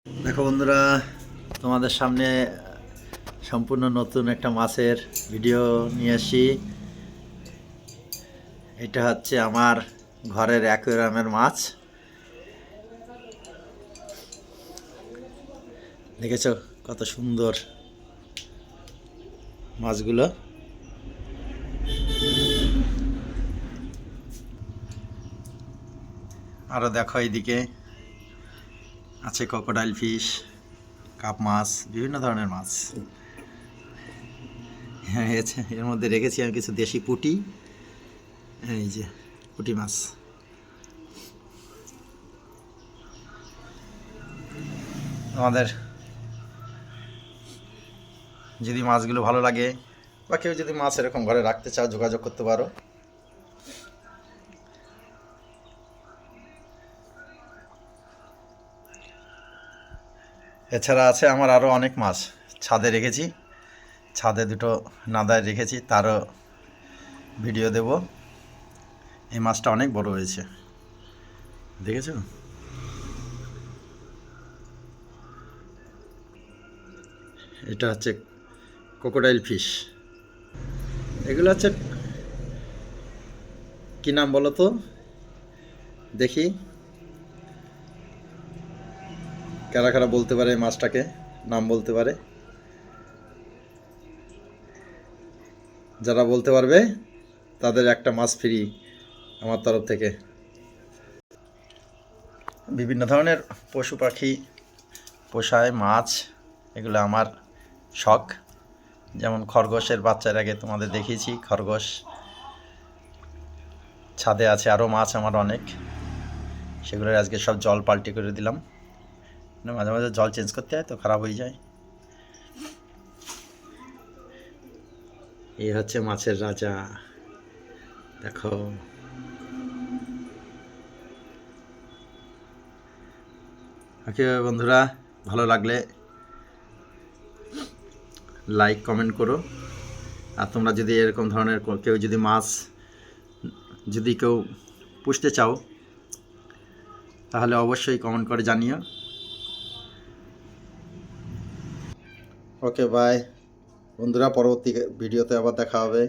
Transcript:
দেখো বন্ধুরা, তোমাদের সামনে সম্পূর্ণ নতুন একটা মাছের ভিডিও নিয়ে আসি। এটা হচ্ছে আমার ঘরের অ্যাকুয়ারিয়ামের মাছ। দেখেছো কত সুন্দর মাছগুলো। আরও দেখো এইদিকে আছে ক্রোকোডাইল ফিশ, কাপ মাছ, বিভিন্ন ধরনের মাছ। হ্যাঁ, এর মধ্যে রেখেছি আমি কিছু দেশি পুঁটি। এই যে পুঁটি মাছ। আমাদের যদি মাছগুলো ভালো লাগে বা কেউ যদি মাছ এরকম ঘরে রাখতে চাও, যোগাযোগ করতে পারো। এছাড়া আছে আমার আরও অনেক মাছ ছাদে রেখেছি। ছাদে দুটো নাদায় রেখেছি, তারও ভিডিও দেব। এই মাছটা অনেক বড় হয়েছে, দেখেছো? এটা হচ্ছে ক্রোকোডাইল ফিশ। এগুলো হচ্ছে কি নাম বলো তো দেখি, কারা কারা বলতে পারে এই মাছটাকে, নাম বলতে পারে? যারা বলতে পারবে তাদের একটা মাছ ফ্রি আমার তরফ থেকে। বিভিন্ন ধরনের পশু পাখি পোষায়, মাছ, এগুলো আমার শখ। যেমন খরগোশের বাচ্চার আগে তোমাদের দেখিয়েছি, খরগোশ। ছাদে আছে আরও মাছ আমার অনেক, সেগুলোর আজকে সব জল পাল্টে করে দিলাম। মাঝে মাঝে জল চেঞ্জ করতে হয় তো, খারাপ হয়ে যায়। এই হচ্ছে মাছের রাজা, দেখো। ওকে বন্ধুরা, ভালো লাগলে লাইক কমেন্ট করো। আর তোমরা যদি এরকম ধরনের কেউ যদি মাছ যদি কেউ পুষতে চাও, তাহলে অবশ্যই কমেন্ট করে জানিও। ওকে বাই বন্ধুরা, পরবর্তী ভিডিওতে আবার দেখা হবে।